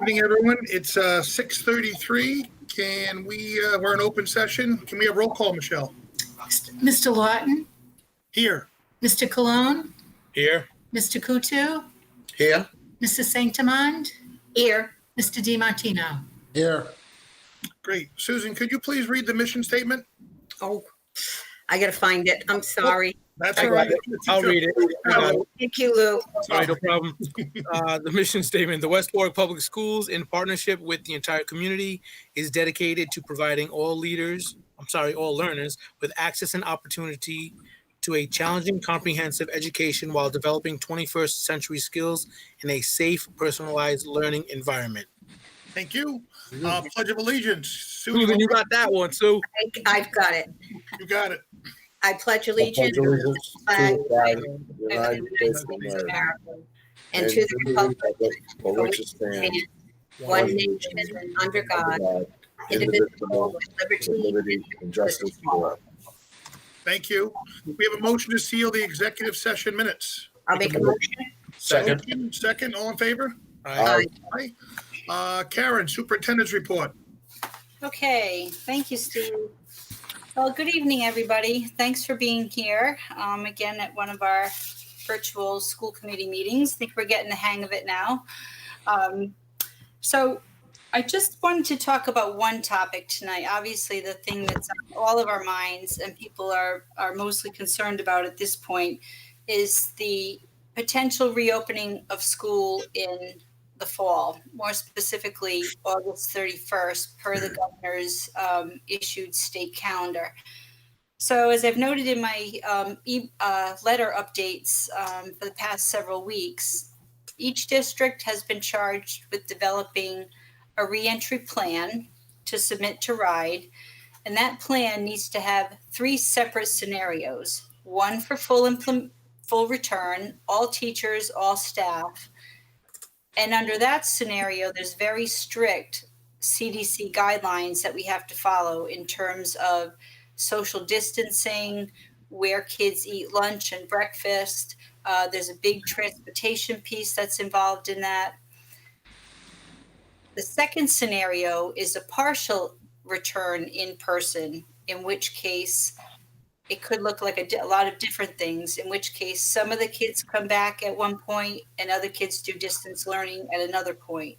Good evening, everyone. It's 6:33. We're in open session. Can we have roll call, Michelle? Mr. Lawton? Here. Mr. Cologne? Here. Mr. Kutu? Here. Mr. Sanctimond? Here. Mr. DiMartino? Here. Great. Susan, could you please read the mission statement? Oh, I got to find it. I'm sorry. That's all right. I'll read it. Thank you, Lou. Sorry, no problem. The mission statement: the West Warwick Public Schools, in partnership with the entire community, is dedicated to providing all learners, with access and opportunity to a challenging, comprehensive education while developing 21st century skills in a safe, personalized learning environment. Thank you. Pledge of Allegiance. Susan, you got that one, Sue. I've got it. You got it. I pledge allegiance to the flag of the United States of America and to the republic for which it stands, one nation under God, indivisible, with liberty and justice for all. Thank you. We have a motion to seal the executive session minutes. I'll make a motion. Second, all in favor? Aye. Aye. Karen, Superintendent's report. Okay, thank you, Steve. Well, good evening, everybody. Thanks for being here again at one of our virtual school committee meetings. I think we're getting the hang of it now. So I just wanted to talk about one topic tonight. Obviously, the thing that's on all of our minds and people are mostly concerned about at this point is the potential reopening of school in the fall, more specifically August 31st, per the governor's issued state calendar. So as I've noted in my letter updates for the past several weeks, each district has been charged with developing a reentry plan to submit to Rhode, and that plan needs to have 3 separate scenarios: one for full return, all teachers, all staff. And under that scenario, there's very strict CDC guidelines that we have to follow in terms of social distancing, where kids eat lunch and breakfast. There's a big transportation piece that's involved in that. The second scenario is a partial return in person, in which case it could look like a lot of different things, in which case some of the kids come back at one point and other kids do distance learning at another point.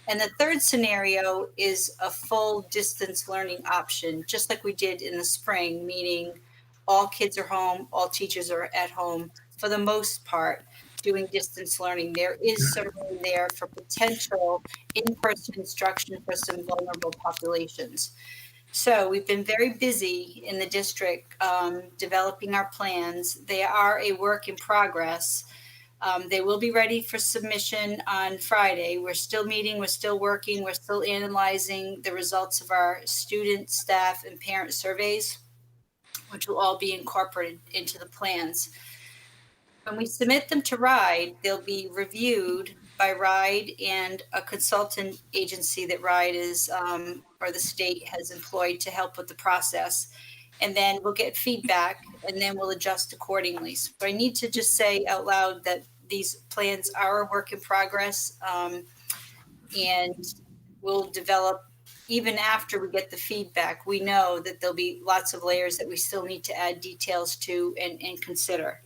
And the third scenario is a full distance learning option, just like we did in the spring, meaning all kids are home, all teachers are at home for the most part doing distance learning. There is some room there for potential in-person instruction for some vulnerable populations. So we've been very busy in the district developing our plans. They are a work in progress. They will be ready for submission on Friday. We're still meeting, we're still working, we're still analyzing the results of our student, staff, and parent surveys, which will all be incorporated into the plans. When we submit them to Rhode, they'll be reviewed by Rhode and a consultant agency that Rhode is, or the state has employed to help with the process. And then we'll get feedback and then we'll adjust accordingly. So I need to just say out loud that these plans are a work in progress, and we'll develop even after we get the feedback. We know that there'll be lots of layers that we still need to add details to and consider.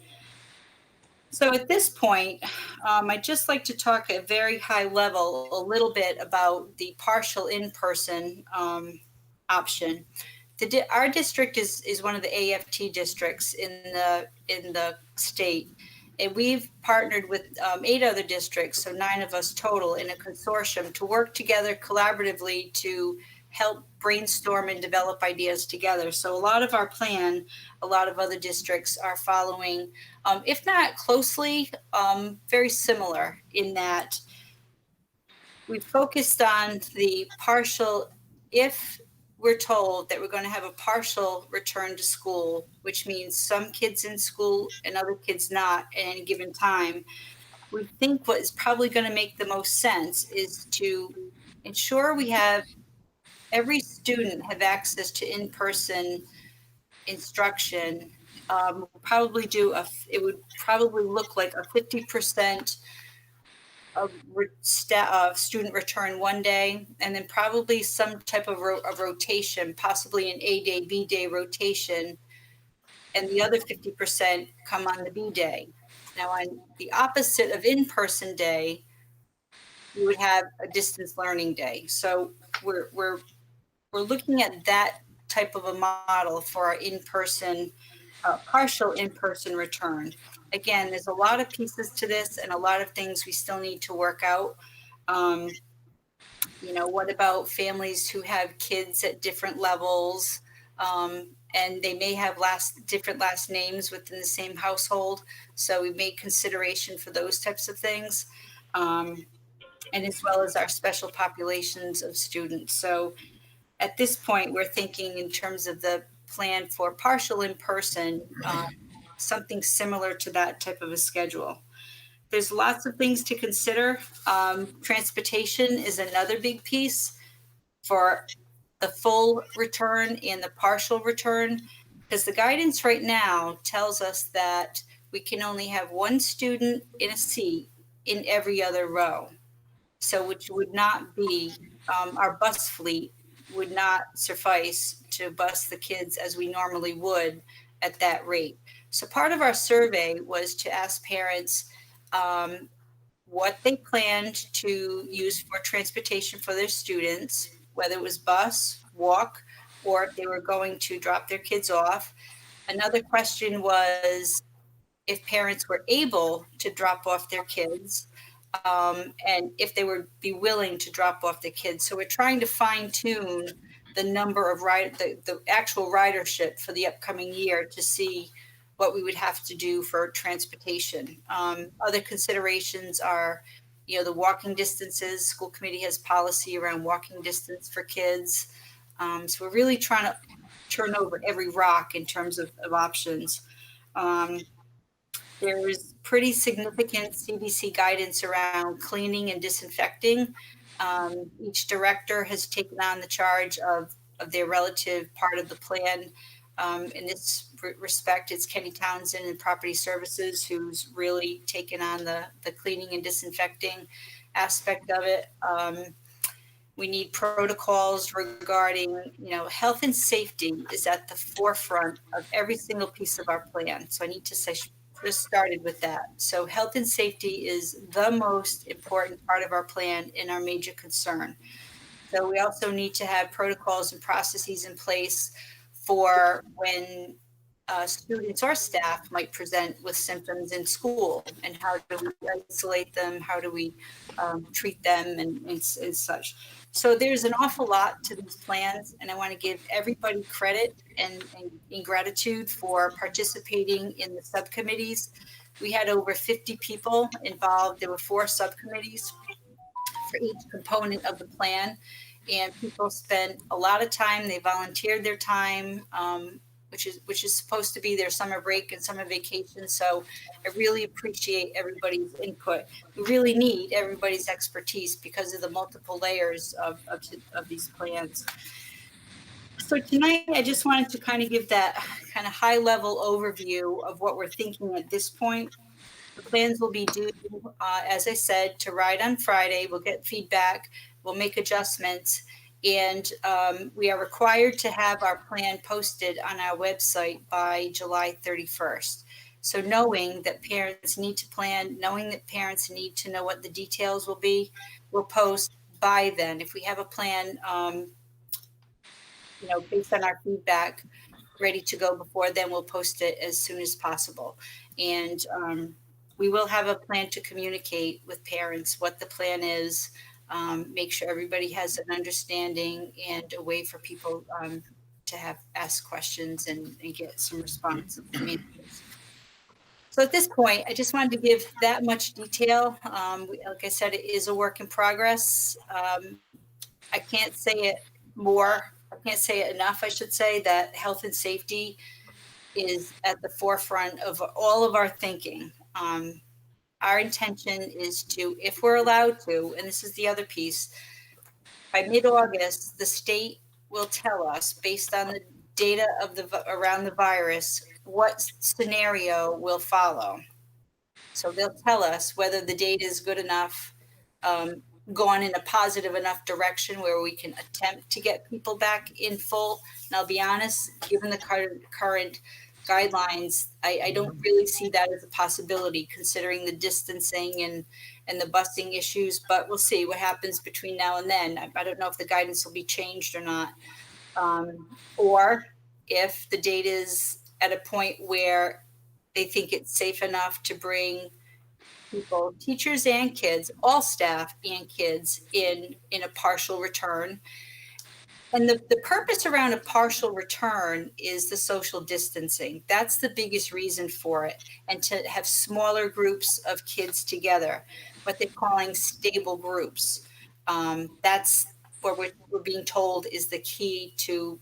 So at this point, I'd just like to talk at a very high level a little bit about the partial in-person option. Our district is one of the AFT districts in the state, and we've partnered with 8 other districts, so 9 of us total, in a consortium to work together collaboratively to help brainstorm and develop ideas together. So a lot of our plan, a lot of other districts are following, if not closely, very similar in that we focused on the partial. If we're told that we're going to have a partial return to school, which means some kids in school and other kids not at any given time, we think what is probably going to make the most sense is to ensure we have every student have access to in-person instruction. It would probably look like a 50% student return one day, and then probably some type of rotation, possibly an A day, B day rotation, and the other 50% come on the B day. Now, on the opposite of in-person day, you would have a distance learning day. So we're looking at that type of a model for our in-person, partial in-person return. Again, there's a lot of pieces to this and a lot of things we still need to work out. What about families who have kids at different levels, and they may have different last names within the same household? So we made consideration for those types of things, and as well as our special populations of students. So at this point, we're thinking in terms of the plan for partial in-person, something similar to that type of a schedule. There's lots of things to consider. Transportation is another big piece for the full return and the partial return, because the guidance right now tells us that we can only have one student in a seat in every other row. So which would not be, our bus fleet would not suffice to bus the kids as we normally would at that rate. So part of our survey was to ask parents what they planned to use for transportation for their students, whether it was bus, walk, or if they were going to drop their kids off. Another question was if parents were able to drop off their kids, and if they would be willing to drop off the kids. So we're trying to fine tune the number of the actual ridership for the upcoming year to see what we would have to do for transportation. Other considerations are, the walking distances. School committee has policy around walking distance for kids. So we're really trying to turn over every rock in terms of options. There's pretty significant CDC guidance around cleaning and disinfecting. Each director has taken on the charge of their relative part of the plan. In this respect, it's Kenny Townsend and Property Services who's really taken on the cleaning and disinfecting aspect of it. We need protocols regarding, health and safety is at the forefront of every single piece of our plan. So I need to say, just started with that. So health and safety is the most important part of our plan and our major concern. So we also need to have protocols and processes in place for when students or staff might present with symptoms in school, and how do we isolate them, how do we treat them, and such. So there's an awful lot to these plans, and I want to give everybody credit and gratitude for participating in the subcommittees. We had over 50 people involved. There were 4 subcommittees for each component of the plan, and people spent a lot of time. They volunteered their time, which is supposed to be their summer break and summer vacation. So I really appreciate everybody's input. We really need everybody's expertise because of the multiple layers of these plans. So tonight, I just wanted to kind of give that kind of high level overview of what we're thinking at this point. The plans will be due, as I said, to Ride on Friday. We'll get feedback. We'll make adjustments. And we are required to have our plan posted on our website by July 31st. So knowing that parents need to plan, knowing that parents need to know what the details will be, we'll post by then. If we have a plan, based on our feedback, ready to go before then, we'll post it as soon as possible. And we will have a plan to communicate with parents what the plan is. Make sure everybody has an understanding and a way for people to ask questions and get some response from answers. So at this point, I just wanted to give that much detail. Like I said, it is a work in progress. I can't say it more. I can't say it enough, I should say, that health and safety is at the forefront of all of our thinking. Our intention is to, if we're allowed to, and this is the other piece, by mid-August, the state will tell us, based on the data around the virus, what scenario will follow. So they'll tell us whether the data is good enough gone in a positive enough direction where we can attempt to get people back in full. And I'll be honest, given the current guidelines, I don't really see that as a possibility, considering the distancing and the busing issues. But we'll see what happens between now and then. I don't know if the guidance will be changed or not, or if the data is at a point where they think it's safe enough to bring people, teachers and kids, all staff and kids, in a partial return. And the purpose around a partial return is the social distancing. That's the biggest reason for it. And to have smaller groups of kids together, what they're calling stable groups. That's what we're being told is the key to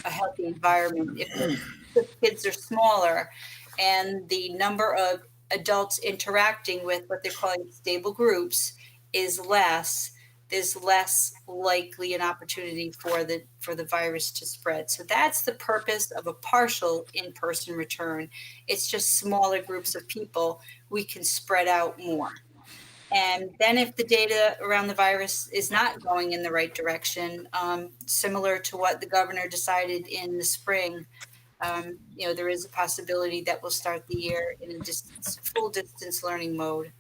a healthy environment. If the kids are smaller and the number of adults interacting with what they're calling stable groups is less, there's less likely an opportunity for the virus to spread. So that's the purpose of a partial in-person return. It's just smaller groups of people. We can spread out more. And then if the data around the virus is not going in the right direction, similar to what the governor decided in the spring, there is a possibility that we'll start the year in a full distance learning mode.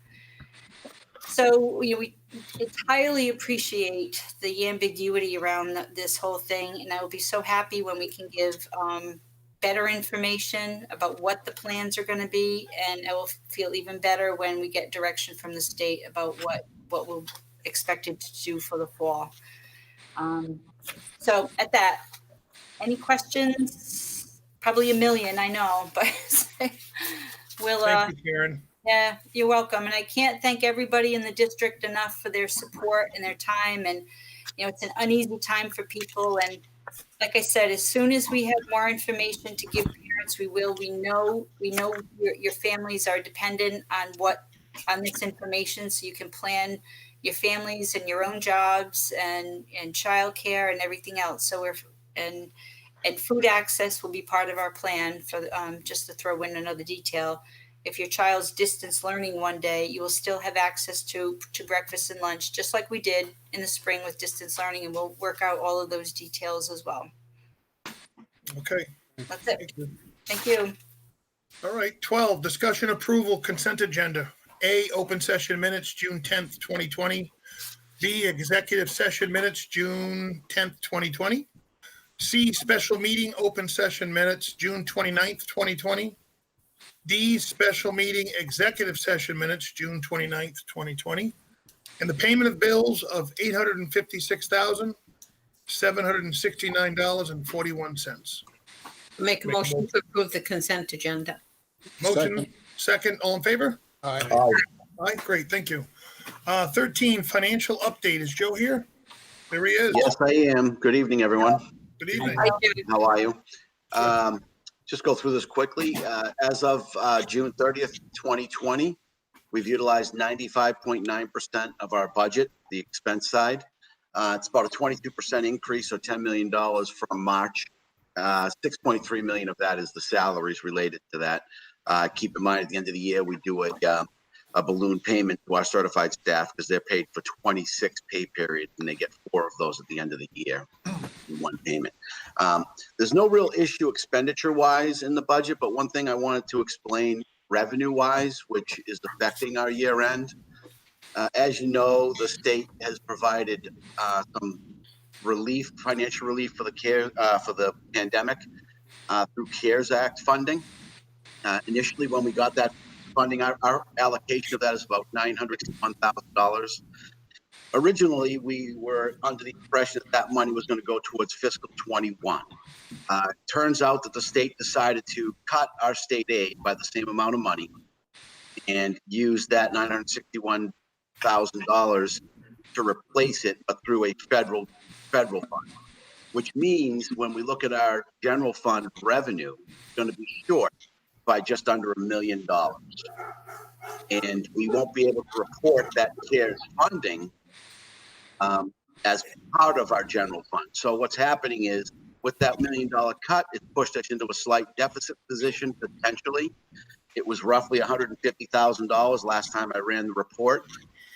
So we entirely appreciate the ambiguity around this whole thing, and I will be so happy when we can give better information about what the plans are going to be, and I will feel even better when we get direction from the state about what we're expected to do for the fall. So at that, any questions? Probably a million, I know, but we'll. Thank you, Karen. Yeah, you're welcome. And I can't thank everybody in the district enough for their support and their time. And, it's an uneasy time for people. And like I said, as soon as we have more information to give parents, we will. We know your families are dependent on this information, so you can plan your families and your own jobs and childcare and everything else. So and food access will be part of our plan for just to throw in another detail. If your child's distance learning one day, you will still have access to breakfast and lunch, just like we did in the spring with distance learning, and we'll work out all of those details as well. Okay. That's it. Thank you. Thank you. All right. 12, discussion approval consent agenda. A, open session minutes, June 10th, 2020. B, executive session minutes, June 10th, 2020. C, special meeting open session minutes, June 29th, 2020. D, special meeting executive session minutes, June 29th, 2020. And the payment of bills of $856,769.41. Make a motion to approve the consent agenda. Motion, second, all in favor? Aye. Aye, great, thank you. 13, financial update. Is Joe here? There he is. Yes, I am. Good evening, everyone. Good evening. How are you? Just go through this quickly. As of June 30th, 2020, we've utilized 95.9% of our budget, the expense side. It's about a 22% increase, or $10 million from March. 6.3 million of that is the salaries related to that. Keep in mind, at the end of the year, we do a balloon payment to our certified staff because they're paid for 26 pay periods, and they get 4 of those at the end of the year in one payment. There's no real issue expenditure-wise in the budget, but one thing I wanted to explain revenue-wise, which is affecting our year end. As you know, the state has provided some relief, financial relief for the pandemic through CARES Act funding. Initially, when we got that funding, our allocation of that is about $901,000. Originally, we were under the impression that money was going to go towards fiscal 21. Turns out that the state decided to cut our state aid by the same amount of money and use that $961,000 to replace it, but through a federal fund, which means when we look at our general fund revenue, it's going to be short by just under $1 million. And we won't be able to report that CARES funding as part of our general fund. So what's happening is, with that $1 million cut, it pushed us into a slight deficit position potentially. It was roughly $150,000 last time I ran the report.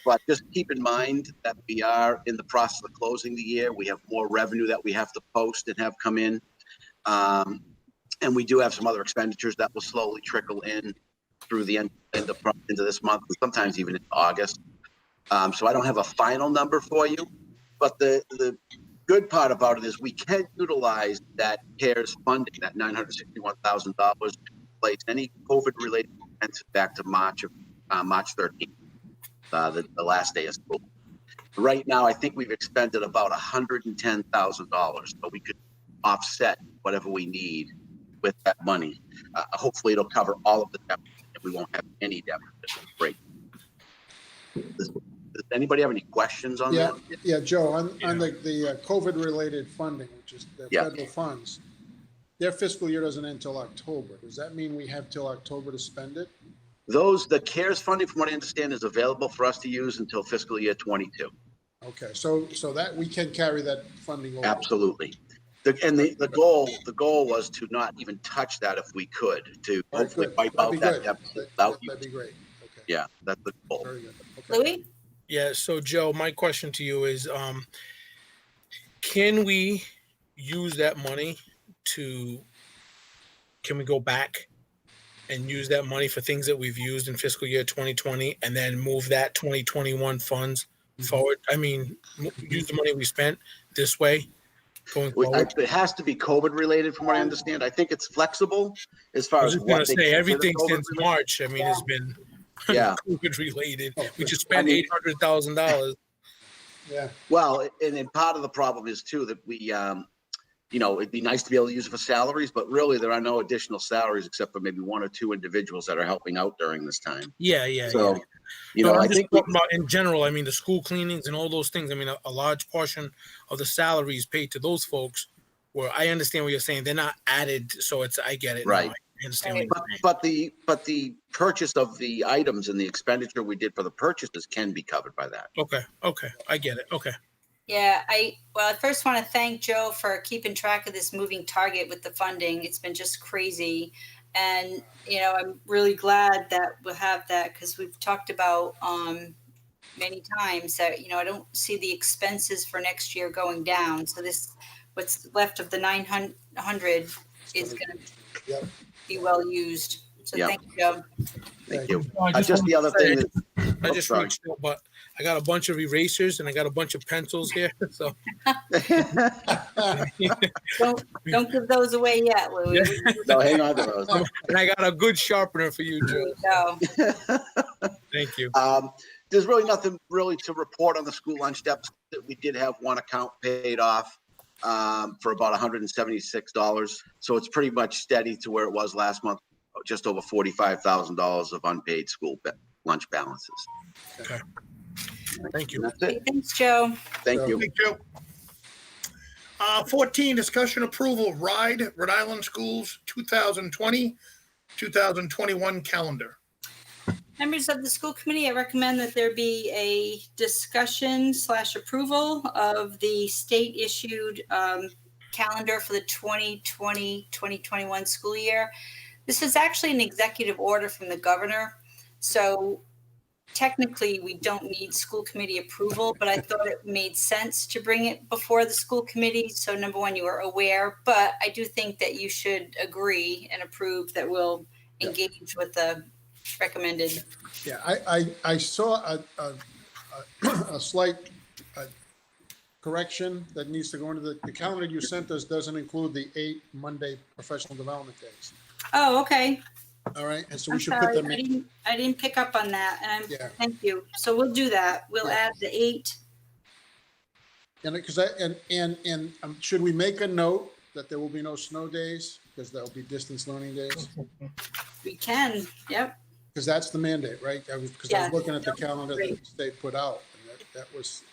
But just keep in mind that we are in the process of closing the year. We have more revenue that we have to post and have come in. And we do have some other expenditures that will slowly trickle in through the end of into this month, sometimes even in August. So I don't have a final number for you, but the good part about it is we can utilize that CARES funding, that $961,000, to place any COVID-related expenses back to March 13th, the last day of school. Right now, I think we've expended about $110,000, so we could offset whatever we need with that money. Hopefully, it'll cover all of the deficit, and we won't have any deficit. Great. Does anybody have any questions on that? Yeah, Joe, on the COVID-related funding, which is the federal funds, their fiscal year doesn't end until October. Does that mean we have till October to spend it? The CARES funding, from what I understand, is available for us to use until fiscal year 22. Okay, so that we can carry that funding over. Absolutely. The goal was to not even touch that if we could, to hopefully wipe out that deficit. That'd be great. Okay. Yeah, that's the goal. Very good. Okay. Louis? Yeah. So Joe, my question to you is, can we use that money can we go back and use that money for things that we've used in fiscal year 2020 and then move that 2021 funds forward? I mean, use the money we spent this way going forward. It has to be COVID related, from what I understand. I think it's flexible as far I was as just going what to they say consider everything COVID since related. March. I mean, has been COVID related. We just spent $800,000. Yeah. Well, and part of the problem is too that we, it'd be nice to be able to use it for salaries, but really there are no additional salaries except for maybe one or two individuals that are helping out during this time. Yeah. So, I think in general, I mean, the school cleanings and all those things, I mean, a large portion of the salaries paid to those folks where I understand what you're saying. They're not added. So I get it. Right. Now. I understand what you're saying. But the purchase of the items and the expenditure we did for the purchases can be covered by that. Okay. I get it. Okay. Yeah, I first want to thank Joe for keeping track of this moving target with the funding. It's been just crazy. And, I'm really glad that we'll have that because we've talked about many times that, I don't see the expenses for next year going down. So what's left of the 900 is going to be well used. So thank you, Joe. Thank you. Just the other thing is, I just reached out, but I got a bunch of erasers and I got a bunch of pencils here. So don't give those away yet, Louis. no, hang on to those. And I got a good sharpener for you, Joe. No. Thank you. There's really nothing really to report on the school lunch deficit. We did have one account paid off for about $176. So it's pretty much steady to where it was last month, just over $45,000 of unpaid school lunch balances. Okay. Thank you. That's it. Thanks, Joe. Thank you. Thank you. 14, discussion approval, Rhode Island Schools 2020-2021 calendar. Members of the school committee, I recommend that there be a discussion/approval of the state issued calendar for the 2020-2021 school year. This is actually an executive order from the governor. So technically we don't need school committee approval, but I thought it made sense to bring it before the school committee. So number one, you are aware, but I do think that you should agree and approve that we'll engage with the recommended. Yeah, I saw a slight correction that needs to go into the calendar you sent us doesn't include the 8 Monday professional development days. Oh, okay. All right, and so I'm we should sorry, put them in. I didn't pick up on that. And thank you. So we'll do that. We'll add the 8. And because should we make a note that there will be no snow days because there'll be distance learning days? We can. Yep. Because that's the mandate, right? I was looking at the calendar that the state put out, and that was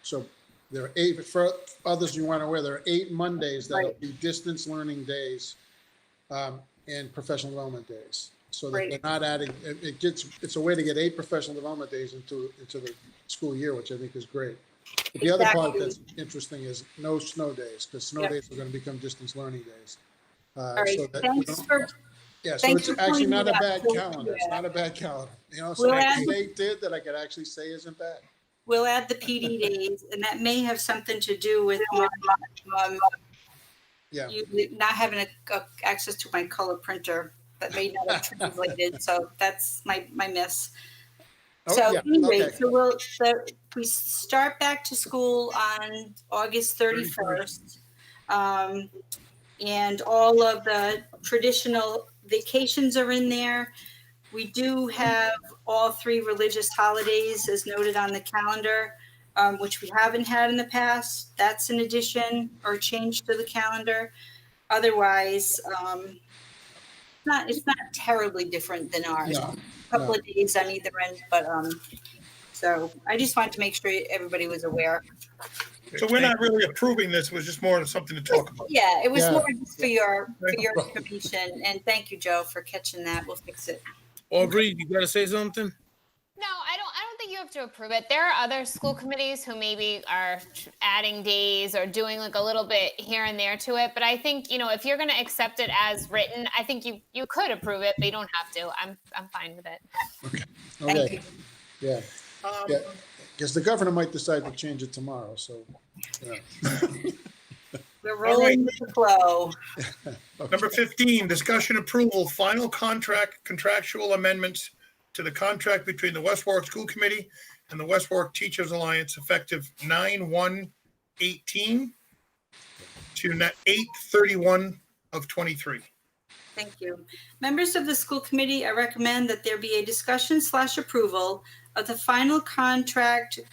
so. There are 8. For others you want to aware, there are 8 Mondays that will be distance learning days, and professional development days. So that they're not adding. It's a way to get 8 professional development days into the school year, which I think is great. But the other part that's interesting is no snow days, because snow days are going to become distance learning days. All right. Yeah, so Thanks it's for actually pointing not it a out. bad So, calendar. It's yeah. not a bad calendar. You know, We'll something add- the state did that I could actually say isn't bad. We'll add the PD days, and that may have something to do with Yeah. you not having access to my color printer that may not have translated. So that's my miss. Oh, So yeah, anyway, okay. so we start back to school on August 31st. And all of the traditional vacations are in there. We do have all 3 religious holidays as noted on the calendar, which we haven't had in the past. That's an addition or change to the calendar. Otherwise, it's not terribly different than ours. No, A couple of days on either end, but so I just wanted to make sure everybody was aware. So we're not really approving this, it was just more something to talk about. Yeah, it was Yeah. more just for your information, and thank you, Joe, for catching that. We'll fix it. Aubrey, you gotta say something? No, I don't think you have to approve it. There are other school committees who maybe are adding days or doing like a little bit here and there to it. But I think, if you're going to accept it as written, I think you could approve it, but you don't have to. I'm fine with it. Thank Okay, you. yeah, yeah. Because the governor might decide to change it tomorrow, so. Yeah. We're rolling with the flow. Number 15, discussion approval, final contractual amendments to the contract between the West Warwick School Committee and the West Warwick Teachers Alliance effective 9/1/18 to 8/31 of 23. Thank you. Members of the school committee, I recommend that there be a discussion/approval of the final contractual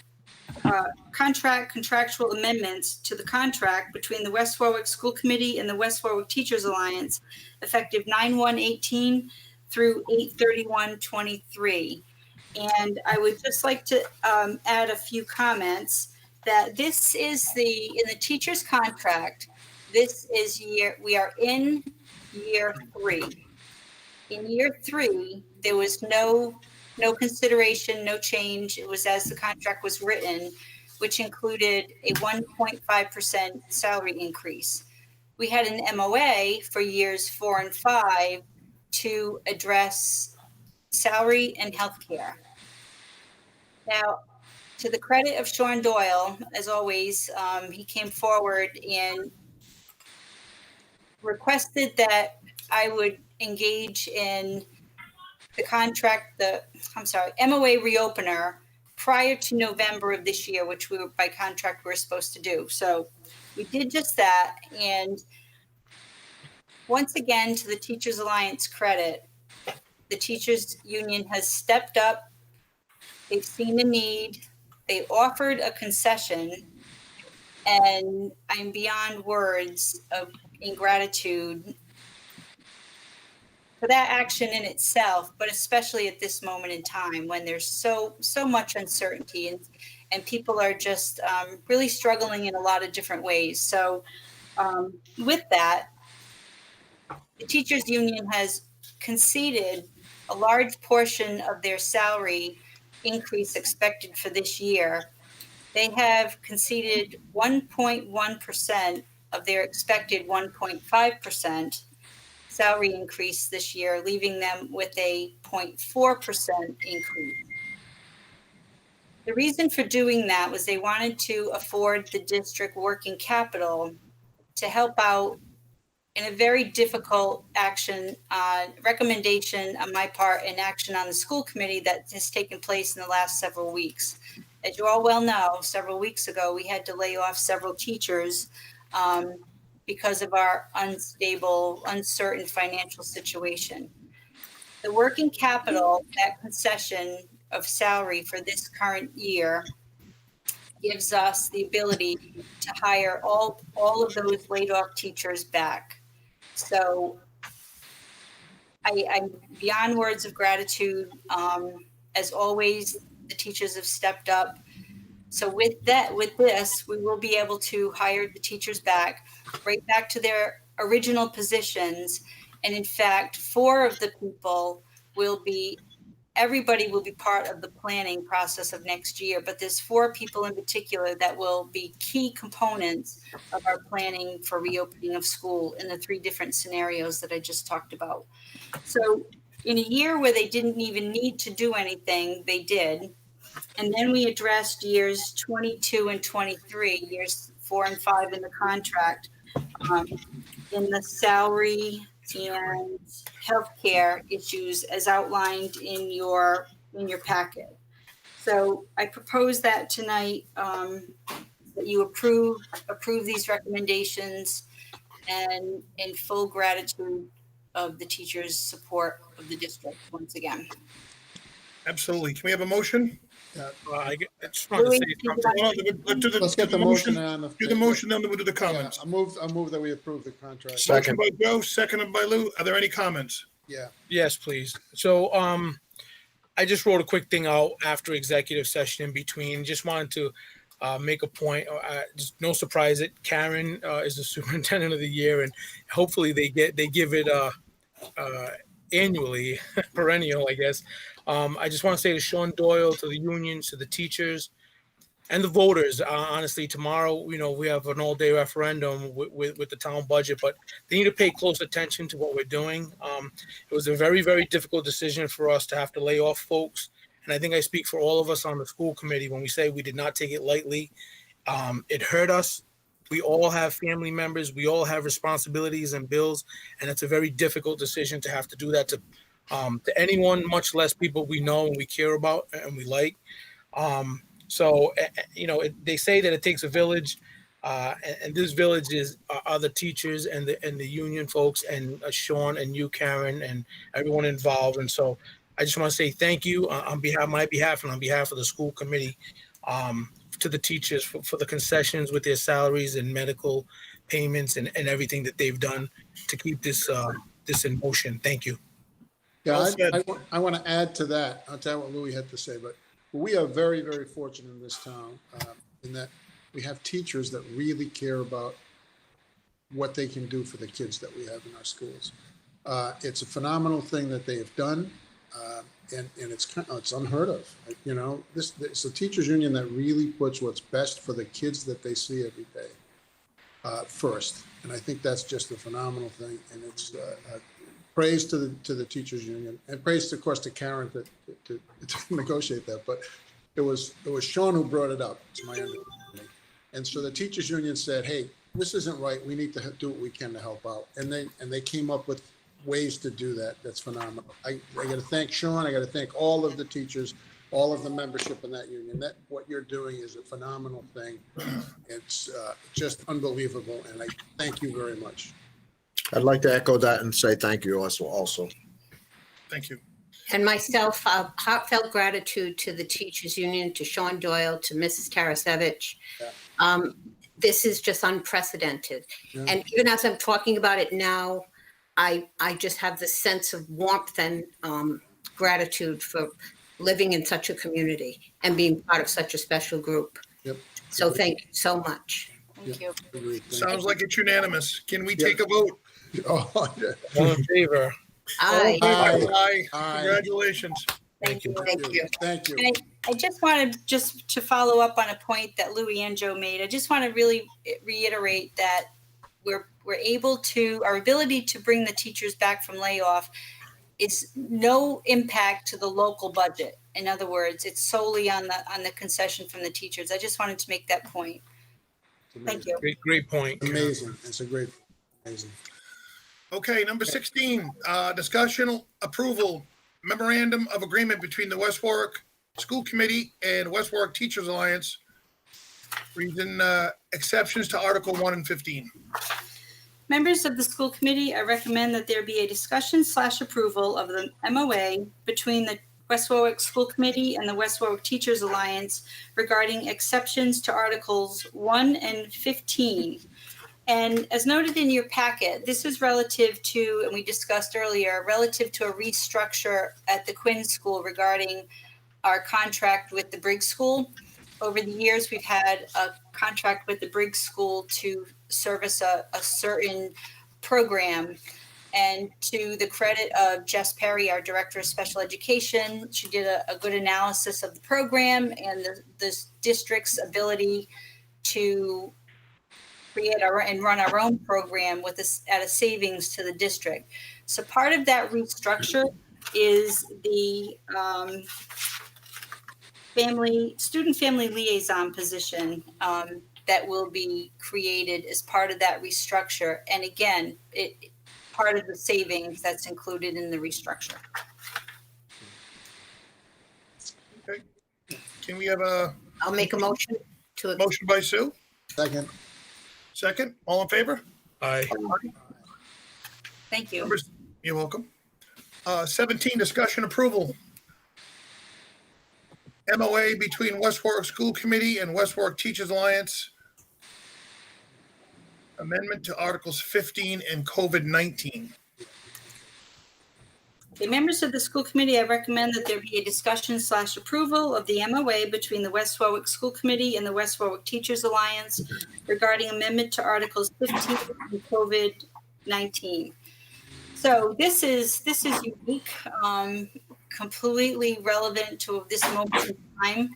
amendments to the contract between the West Warwick School Committee and the West Warwick Teachers Alliance effective 9/1/18 through 8/31/23. And I would just like to add a few comments that this is in the teacher's contract, we are in year 3. In year 3, there was no consideration, no change. It was as the contract was written, which included a 1.5% salary increase. We had an MOA for years 4 and 5 to address salary and healthcare. Now, to the credit of Sean Doyle, as always, he came forward and requested that I would engage in the MOA reopener prior to November of this year, which by contract we were supposed to do. So we did just that. And once again, to the Teachers Alliance credit, the teachers union has stepped up. They've seen the need. They offered a concession, and I'm beyond words of ingratitude for that action in itself, but especially at this moment in time when there's so much uncertainty and people are just really struggling in a lot of different ways. So with that, the teachers union has conceded a large portion of their salary increase expected for this year. They have conceded 1.1% of their expected 1.5% salary increase this year, leaving them with a 0.4% increase. The reason for doing that was they wanted to afford the district working capital to help out in a very difficult recommendation on my part and action on the school committee that has taken place in the last several weeks. As you all well know, several weeks ago, we had to lay off several teachers because of our unstable, uncertain financial situation. The working capital, that concession of salary for this current year, gives us the ability to hire all of those laid off teachers back. So I'm beyond words of gratitude. As always, the teachers have stepped up. So with this, we will be able to hire the teachers back, right back to their original positions. And in fact, 4 of the people will be everybody will be part of the planning process of next year, but there's 4 people in particular that will be key components of our planning for reopening of school in the 3 different scenarios that I just talked about. So in a year where they didn't even need to do anything, they did. And then we addressed years 22 and 23, years 4 and 5 in the contract, in the salary and healthcare issues as outlined in your packet. So I propose that tonight, that you approve these recommendations, and in full gratitude of the teachers' support of the district once again. Absolutely. Can we have a motion? I just wanted to say something. Let's get the motion on the. Do the motion, then we'll do the Yeah, comments. I move that we approve the contract. Motion by Joe, seconded by Lou. Are there any comments? Yeah. Yes, please. So, I just wrote a quick thing out after executive session in between. Just wanted to make a point. Just no surprise that Karen is the superintendent of the year, and hopefully they give it annually, perennial, I guess. I just want to say to Sean Doyle, to the unions, to the teachers, and the voters. Honestly, tomorrow, we have an all-day referendum with the town budget, but they need to pay close attention to what we're doing. It was a very, very difficult decision for us to have to lay off folks, and I think I speak for all of us on the school committee when we say we did not take it lightly. It hurt us. We all have family members. We all have responsibilities and bills, and it's a very difficult decision to have to do that to anyone, much less people we know and we care about and we like. So, they say that it takes a village, and this village are the teachers and the union folks, and Sean and you, Karen, and everyone involved. And so I just want to say thank you on my behalf and on behalf of the school committee, to the teachers for the concessions with their salaries and medical payments and everything that they've done to keep this in motion. Thank you. Yeah, I want to add to that. I'll tell you what Louis had to say, but we are very, very fortunate in this town in that we have teachers that really care about what they can do for the kids that we have in our schools. It's a phenomenal thing that they have done, and it's unheard of. It's a teachers union that really puts what's best for the kids that they see every day first, and I think that's just a phenomenal thing. And it's praise to the teachers union, and praise, of course, to Karen to negotiate that. But it was Sean who brought it up, to my understanding. And so the teachers union said, "Hey, this isn't right. We need to do what we can to help out." And they came up with ways to do that. That's phenomenal. I got to thank Sean. I got to thank all of the teachers, all of the membership in that union. That what you're doing is a phenomenal thing. It's just unbelievable, and I thank you very much. I'd like to echo that and say thank you also. Thank you. And myself, heartfelt gratitude to the teachers union, to Sean Doyle, to Mrs. Tarasevich. Yeah. This is just unprecedented. Yeah. And even as I'm talking about it now, I just have this sense of warmth and gratitude for living in such a community and being part of such a special group. Yep. So thank you so much. Thank you. Agreed. Thank Sounds like it's unanimous. Can we take a vote? you. Oh, yeah. All in favor? Aye. Aye. Aye. Congratulations. Thank you. Thank you. Thank you. And I just wanted to follow up on a point that Louis and Joe made. I just want to really reiterate that we're able to, our ability to bring the teachers back from layoff is no impact to the local budget. In other words, it's solely on the concession from the teachers. I just wanted to make that point. Thank you. Great point. Amazing. It's amazing. Okay, number 16, discussion approval memorandum of agreement between the West Warwick School Committee and West Warwick Teachers Alliance. Reason exceptions to Article 1 and 15. Members of the school committee, I recommend that there be a discussion/approval of the MOA between the West Warwick School Committee and the West Warwick Teachers Alliance regarding exceptions to Articles 1 and 15. And as noted in your packet, this is relative to, and we discussed earlier, relative to a restructure at the Quinn School regarding our contract with the Briggs School. Over the years, we've had a contract with the Briggs School to service a certain program. And to the credit of Jess Perry, our Director of Special Education, she did a good analysis of the program and the district's ability to create and run our own program with this at a savings to the district. So part of that restructure is the student family liaison position that will be created as part of that restructure. And again, part of the savings that's included in the restructure. Okay. Can we have a I'll make a motion to. motion by Sue? Second. Second, all in favor? Aye. Thank you. Members, you're welcome. 17, discussion approval. MOA between West Warwick School Committee and West Warwick Teachers Alliance. Amendment to Articles 15 and COVID-19. The members of the school committee, I recommend that there be a discussion / approval of the MOA between the West Warwick School Committee and the West Warwick Teachers Alliance regarding amendment to Articles 15 and COVID-19. So this is unique, completely relevant to this moment in time.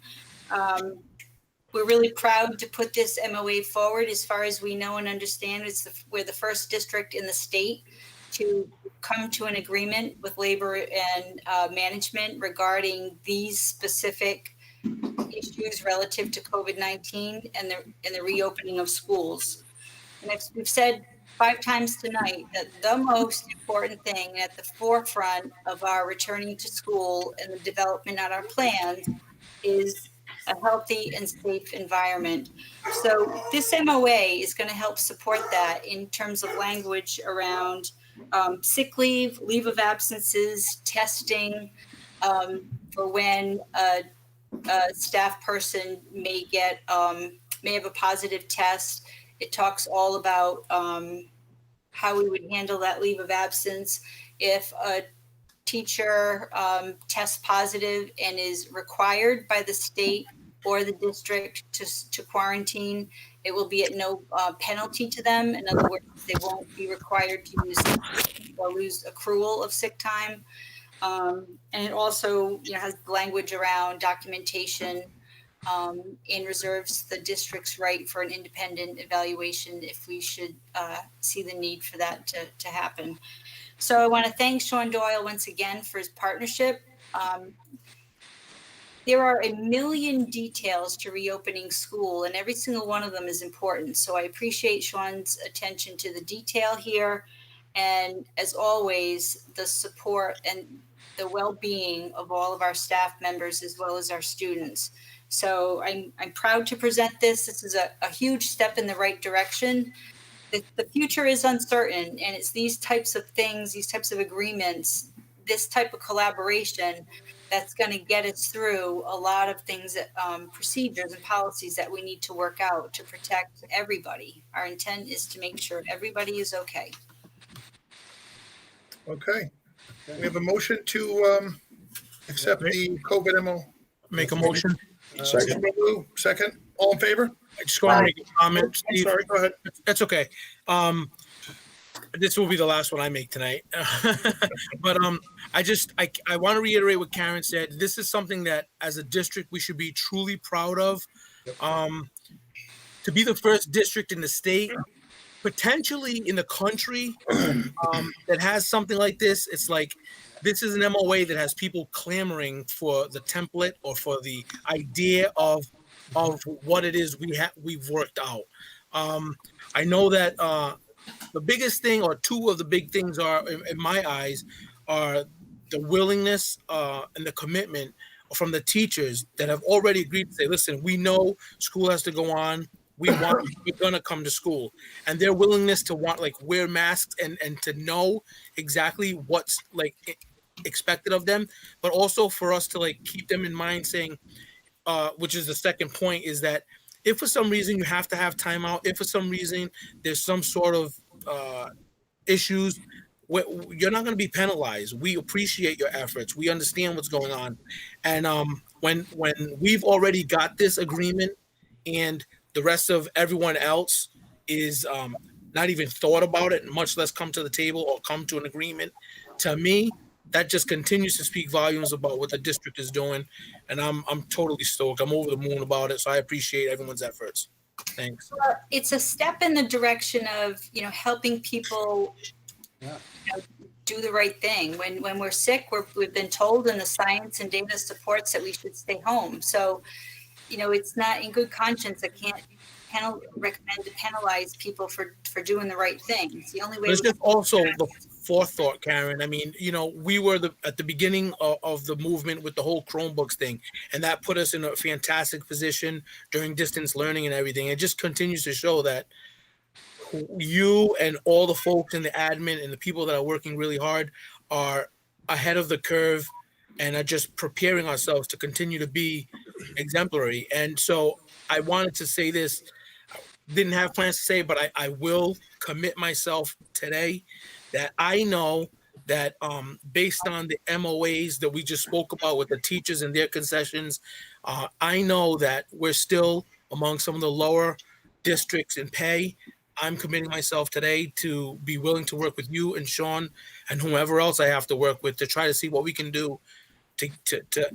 We're really proud to put this MOA forward. As far as we know and understand, we're the first district in the state to come to an agreement with labor and management regarding these specific issues relative to COVID-19 and the reopening of schools. And we've said 5 times tonight that the most important thing at the forefront of our returning to school and the development of our plans is a healthy and safe environment. So this MOA is going to help support that in terms of language around sick leave, leave of absences, testing, for when a staff person may have a positive test. It talks all about how we would handle that leave of absence if a teacher tests positive and is required by the state or the district to quarantine. It will be at no penalty to them. In other words, they won't be required to use or lose accrual of sick time. And it also has language around documentation and reserves the district's right for an independent evaluation if we should see the need for that to happen. So I want to thank Sean Doyle once again for his partnership. There are a million details to reopening school, and every single one of them is important. So I appreciate Sean's attention to the detail here. And as always, the support and the well-being of all of our staff members as well as our students. So I'm proud to present this. This is a huge step in the right direction. The future is uncertain, and it's these types of things, these types of agreements, this type of collaboration that's going to get us through a lot of things, procedures and policies that we need to work out to protect everybody. Our intent is to make sure everybody is okay. Okay. We have a motion to accept the COVID MO. Make a motion. Second. Second, all in favor? I just want to make a comment, I'm Steve. sorry, go ahead. That's okay. This will be the last one I make tonight. But I want to reiterate what Karen said. This is something that as a district we should be truly proud of. To be the first district in the state, potentially in the country, that has something like this. It's like this is an MOA that has people clamoring for the template or for the idea of what it is we've worked out. I know that the biggest thing, or two of the big things, are in my eyes, are the willingness and the commitment from the teachers that have already agreed to say, listen, we know school has to go on. We're gonna come to school, and their willingness to wear masks and to know exactly what's expected of them, but also for us to keep them in mind, saying, which is the second point, is that if for some reason you have to have timeout, if for some reason there's some sort of issues, you're not going to be penalized. We appreciate your efforts. We understand what's going on, and when we've already got this agreement, and the rest of everyone else is not even thought about it, much less come to the table or come to an agreement. To me, that just continues to speak volumes about what the district is doing, and I'm totally stoked. I'm over the moon about it, so I appreciate everyone's efforts. Thanks. It's a step in the direction of, helping people Yeah. do the right thing. When we're sick, we've been told, and the science and data supports that we should stay home. So, it's not in good conscience. I can't recommend to penalize people for doing the right thing. It's the only way. There's just also the forethought, Karen. I mean, we were at the beginning of the movement with the whole Chromebooks thing, and that put us in a fantastic position during distance learning and everything. It just continues to show that you and all the folks in the admin and the people that are working really hard are ahead of the curve and are just preparing ourselves to continue to be exemplary. And so I wanted to say this, didn't have plans to say, but I will commit myself today that I know that based on the MOAs that we just spoke about with the teachers and their concessions, I know that we're still among some of the lower districts in pay. I'm committing myself today to be willing to work with you and Sean and whomever else I have to work with to try to see what we can do to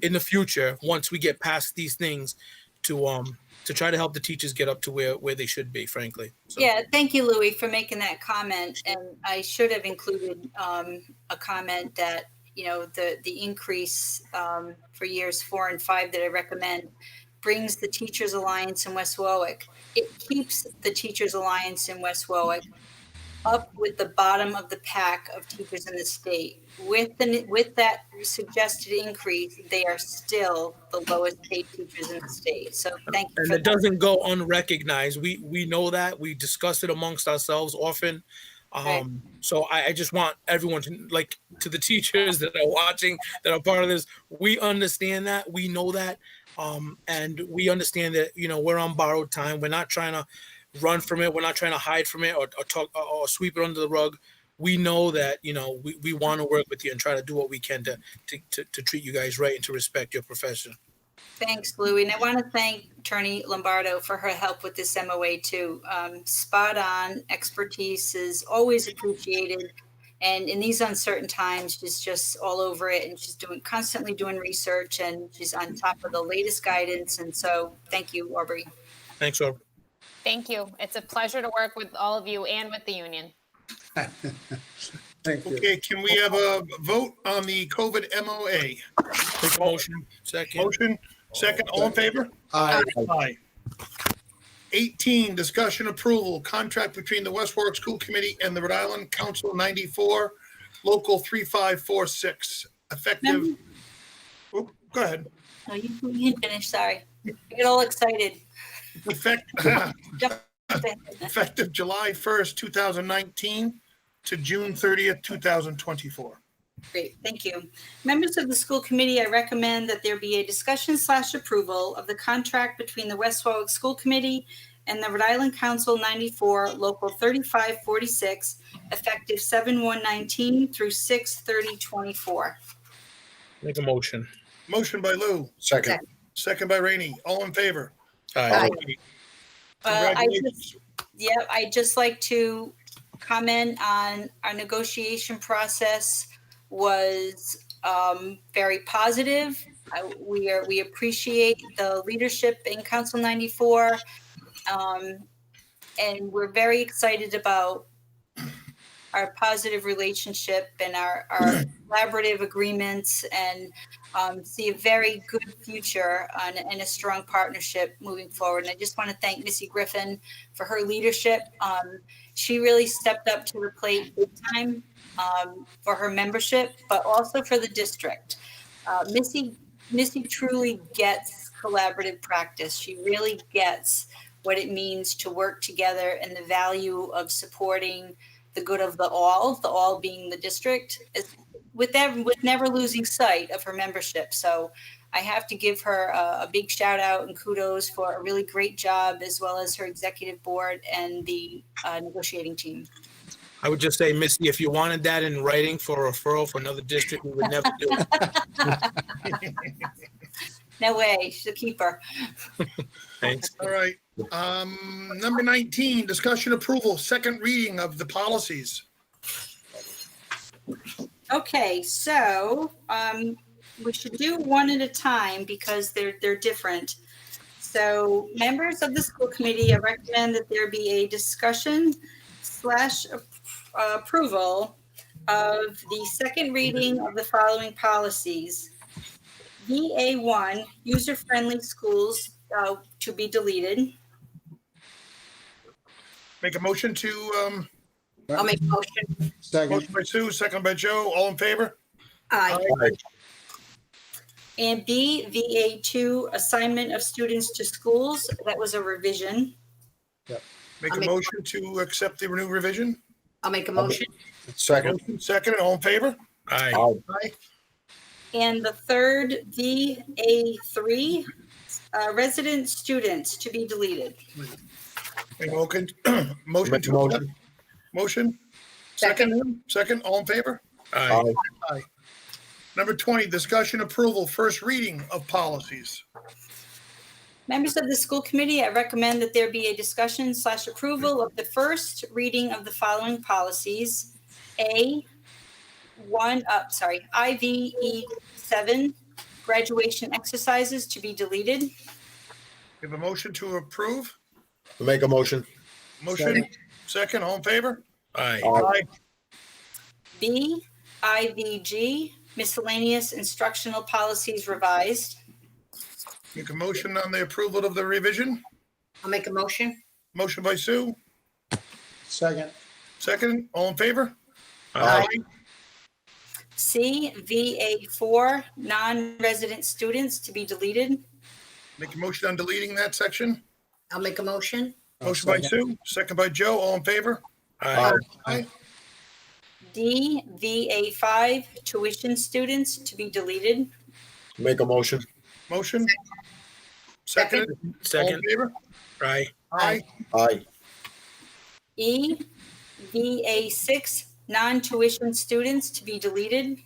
in the future, once we get past these things, to try to help the teachers get up to where they should be, frankly. So. Yeah, thank you, Louis, for making that comment. And I should have included a comment that, the increase for years 4 and 5 that I recommend brings the Teachers Alliance in West Warwick. It keeps the Teachers Alliance in West Warwick up with the bottom of the pack of teachers in the state. With that suggested increase, they are still the lowest paid teachers in the state. So thank you. And it doesn't go unrecognized. We know that. We discuss it amongst ourselves often. Right. So I just want everyone to the teachers that are watching, that are part of this, we understand that, we know that. And we understand that, we're on borrowed time. We're not trying to run from it. We're not trying to hide from it or talk or sweep it under the rug. We know that, we want to work with you and try to do what we can to treat you guys right and to respect your profession. Thanks, Louie. And I want to thank Attorney Lombardo for her help with this MOA too. Spot on, expertise is always appreciated. And in these uncertain times, she's just all over it, and she's constantly doing research, and she's on top of the latest guidance. And so thank you, Aubrey. Thanks, Aubrey. Thank you. It's a pleasure to work with all of you and with the union. Thank you. Okay, can we have a vote on the COVID MOA? Take a motion. Second. Motion, second, all in favor? Aye. Aye. 18, discussion approval, contract between the West Warwick School Committee and the Rhode Island Council 94, Local 3546, effective. Go ahead. No, you can finish. Sorry. I get all excited. Effective July 1st, 2019 to June 30th, 2024. Great, thank you. Members of the school committee, I recommend that there be a discussion/approval of the contract between the West Warwick School Committee and the Rhode Island Council 94, Local 3546, effective 7/1/19 through 6/30/24. Make a motion. Motion by Lou, Second. second by Rainey. All in favor? Aye. Congratulations. I'd just like to comment on our negotiation process was very positive. We appreciate the leadership in Council 94, and we're very excited about our positive relationship and our collaborative agreements, and see a very good future and a strong partnership moving forward. And I just want to thank Missy Griffin for her leadership. She really stepped up to the plate big time for her membership, but also for the district. Missy truly gets collaborative practice. She really gets what it means to work together and the value of supporting the good of the all being the district, with never losing sight of her membership. So I have to give her a big shout out and kudos for a really great job, as well as her executive board and the negotiating team. I would just say, Missy, if you wanted that in writing for a referral for another district, we would never do it. No way, she's a keeper. Thanks. All right. Number 19, discussion approval, second reading of the policies. Okay, so we should do one at a time because they're different. So members of the school committee, I recommend that there be a discussion / approval of the second reading of the following policies. VA1, user-friendly schools to be deleted. Make a motion to, I'll make a motion. Second, motion by Sue, second by Joe, all in favor? Aye. And B, VA2, assignment of students to schools. That was a revision. Make I'll a make- motion to accept the new revision. I'll make a motion. Second. Motion second, all in favor? Aye. Aye. And the third, VA3, resident students to be deleted. Make a motion, motion Make a to accept. motion. Motion, second, all in favor? Aye. Aye. Number 20, discussion approval, first reading of policies. Members of the school committee, I recommend that there be a discussion / approval of the first reading of the following policies. IVE7, graduation exercises to be deleted. We have a motion to approve. Make a motion. Motion, second, all in favor? Aye. Aye. B, IVG, miscellaneous instructional policies revised. Make a motion on the approval of the revision. I'll make a motion. Motion by Sue, second, second, all in favor? Aye. C, VA4, non-resident students to be deleted. Make a motion on deleting that section. I'll make a motion. Motion by second. Sue, second by Joe, all in favor? Aye. Aye. D, VA5, tuition students to be deleted. Make a motion. Motion. Second, all in Second. favor? Aye. Aye. Aye. E, VA6, non-tuition students to be deleted.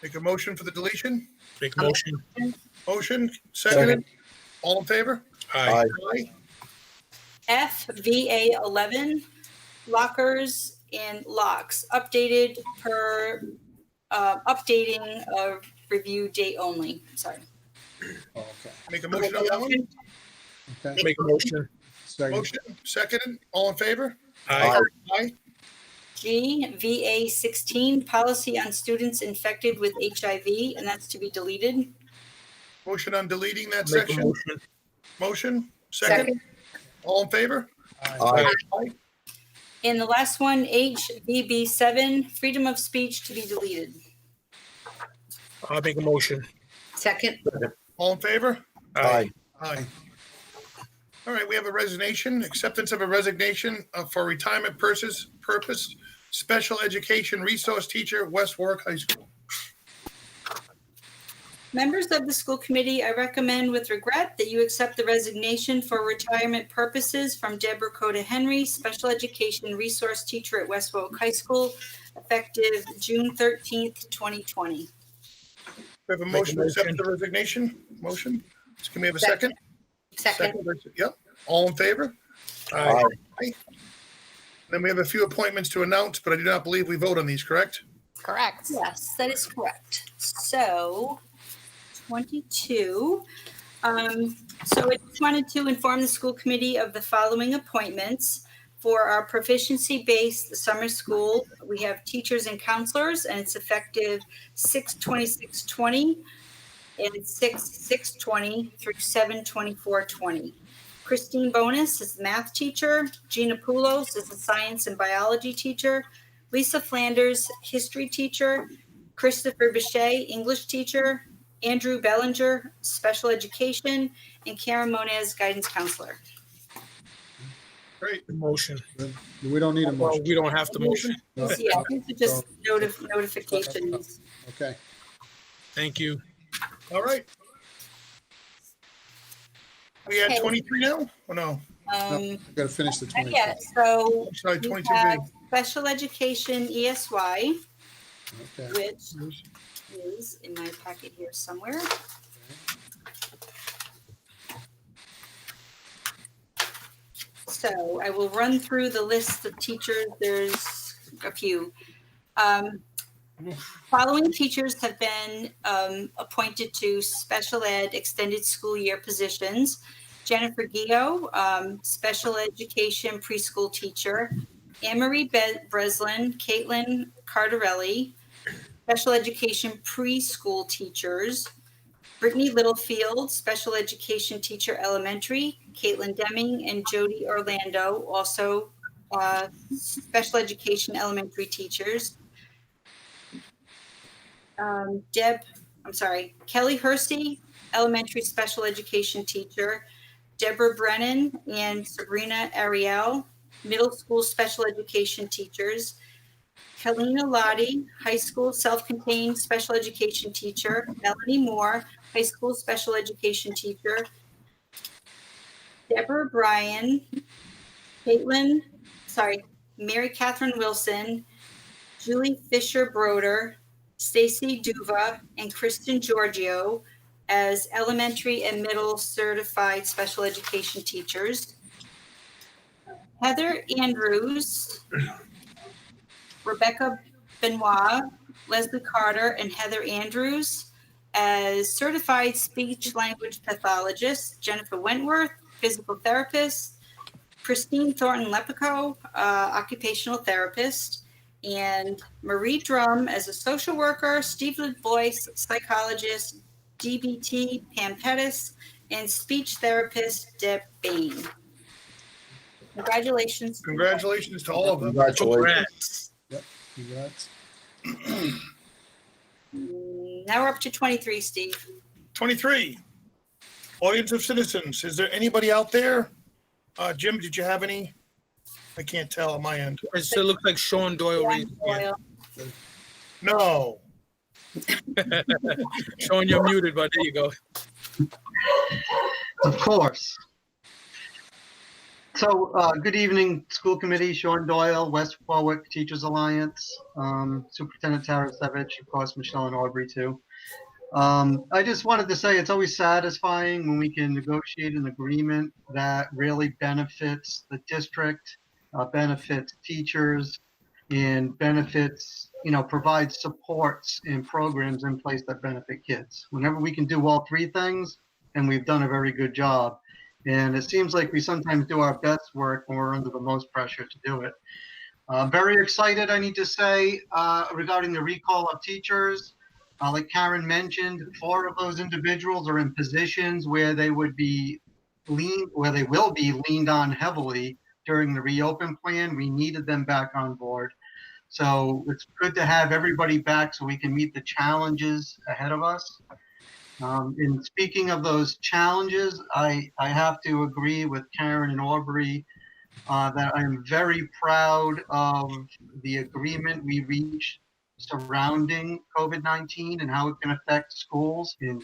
Make a motion for the deletion. Make a motion. Motion, second, all in favor? Aye. Aye. F, VA11, lockers and locks, updated per, updating of review date only. Sorry. Oh, okay, Make a motion on that one. okay, Make a motion. second, Motion, second, all in favor? Aye. Aye. G, VA16, policy on students infected with HIV, and that's to be deleted. Motion on deleting that Make a section. motion. Motion, second, all in favor? Aye. Aye. And the last one, H, VB7, freedom of speech to be deleted. I'll make a motion. Second. All in favor? Aye. Aye. All right, we have a resignation, acceptance of a resignation for retirement purpose, special education resource teacher, West Warwick High School. Members of the school committee, I recommend with regret that you accept the resignation for retirement purposes from Deborah Coda Henry, special education resource teacher at West Warwick High School, effective June 13th, 2020. We have a Make a motion to accept motion. the resignation. Motion. Can we have a second? Second. Yep. All in favor? Aye. Then we have a few appointments to announce, but I do not believe we vote on these, correct? Correct. Yes, that is correct. So 22. So I just wanted to inform the school committee of the following appointments. For our proficiency-based summer school, we have teachers and counselors, and it's effective 6/26/20 and 6/6/20 through 7/24/20. Christine Bonus is the math teacher. Gina Poulos is the science and biology teacher. Lisa Flanders, history teacher. Christopher Bichet, English teacher. Andrew Bellinger, special education. And Karen Moniz, guidance counselor. Great. Motion. we don't need a Well, motion, we don't have to motion. No. Yeah, these are just notifications. okay, Thank you. All right. We had Okay. 23 now? Oh, no. we gotta finish the 20. Yeah, so Sorry, we 22B. have special education ESY, Okay, which is in my packet here somewhere. So I will run through the list of teachers. There's a few. Following teachers have been appointed to special ed extended school year positions. Jennifer Gio, special education preschool teacher. Anne-Marie Breslin, Caitlin Cardarelli, special education preschool teachers. Brittany Littlefield, special education teacher elementary. Caitlin Deming and Jody Orlando, also special education elementary teachers. Kelly Hursty, elementary special education teacher. Deborah Brennan and Sabrina Ariel, middle school special education teachers. Helena Lottie, high school self-contained special education teacher. Melanie Moore, high school special education teacher. Deborah Bryan, Mary Catherine Wilson, Julie Fisher Broder, Stacy Duva, and Kristen Giorgio as elementary and middle certified special education teachers. Heather Andrews, Rebecca Benoit, Leslie Carter, and Heather Andrews as certified speech language pathologists. Jennifer Wentworth, physical therapist. Christine Thornton Lepico, occupational therapist. And Marie Drum as a social worker. Steve Boyce, psychologist. DBT, Pam Pettis, and speech therapist, Deb Bain. Congratulations. Congratulations to all of them. Congratulations. Congrats. Now we're up to 23, Steve. 23, audience of citizens. Is there anybody out there? Jim, did you have any? I can't tell on my end. It still looks like Sean Doyle. raised his hand. No. Sean, you're muted, but there you go. Of course. So, good evening, school committee. Sean Doyle, West Warwick Teachers Alliance, Superintendent Tara Savage, of course, Michelle and Aubrey too. I just wanted to say it's always satisfying when we can negotiate an agreement that really benefits the district, benefits teachers, and benefits, provides supports and programs in place that benefit kids. Whenever we can do all three things, and we've done a very good job. And it seems like we sometimes do our best work when we're under the most pressure to do it. Very excited, I need to say, regarding the recall of teachers. Like Karen mentioned, 4 of those individuals are in positions where they will be leaned on heavily during the reopen plan. We needed them back on board. So it's good to have everybody back so we can meet the challenges ahead of us. And speaking of those challenges, I have to agree with Karen and Aubrey that I'm very proud of the agreement we reached surrounding COVID-19 and how it can affect schools. And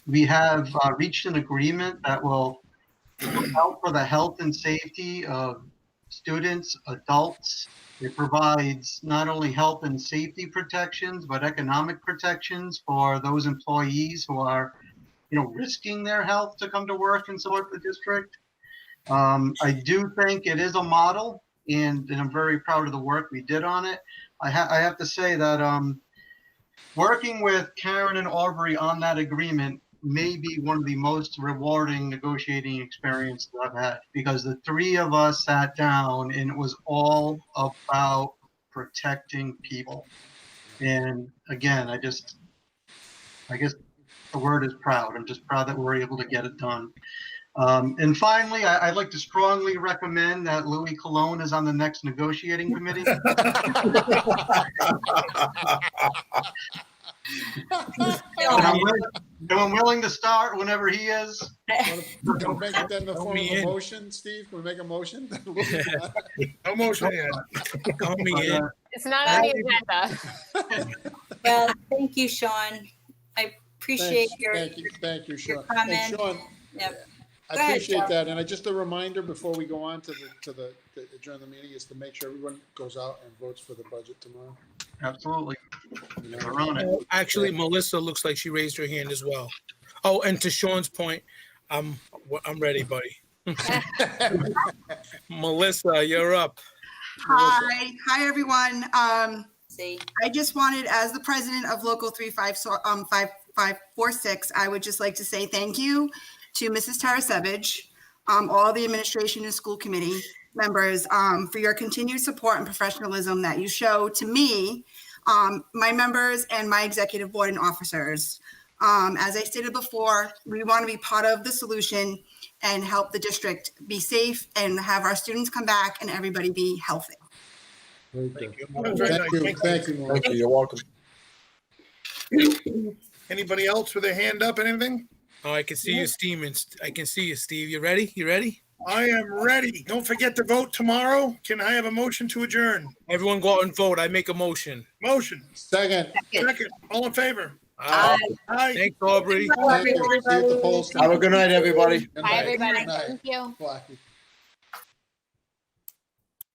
we have reached an agreement that will look out for the health and safety of students, adults. It provides not only health and safety protections, but economic protections for those employees who are, risking their health to come to work and support the district. I do think it is a model, and I'm very proud of the work we did on it. I have to say that working with Karen and Aubrey on that agreement may be one of the most rewarding negotiating experiences I've had, because the 3 of us sat down and it was all about protecting people. And again, I guess the word is proud. I'm just proud that we're able to get it done. And finally, I'd like to strongly recommend that Louis Cologne is on the next negotiating committee. I'm willing to start whenever he is. Want to make it then in the form of a motion, Steve? Can we make a motion? No motion yet. Call me in. It's not on the agenda. Well, thank you, Sean. I appreciate Thank you, Sean. comment. And Sean, Yep. I Go ahead, appreciate Sean. that. And just a reminder before we go on to adjourn the meeting is to make sure everyone goes out and votes for the budget tomorrow. Absolutely. You know? We're on it. Actually, Melissa looks like she raised her hand as well. Oh, and to Sean's point, I'm ready, buddy. Melissa, you're up. Hi, everyone. See, I just wanted, as the president of Local 5546, I would just like to say thank you to Mrs. Tarasevich, all the administration and school committee members, for your continued support and professionalism that you show to me, my members, and my executive board and officers. As I stated before, we want to be part of the solution and help the district be safe and have our students come back and everybody be healthy. Very good. That was very nice. Thank you, Melissa. Thank you, you're welcome. Anybody else with their hand up, anything? Oh, I can see you, Steve. I can see you, Steve. You ready? You ready? I am ready. Don't forget to vote tomorrow. Can I have a motion to adjourn? Everyone go out and vote. I make a motion. Motion. Second. Second. All in favor? Aye. Aye. Thanks, Aubrey. Thank you. See you at the polls. Have a good night, everybody. Good Bye, night. everybody. Good night. Thank you. Blackie.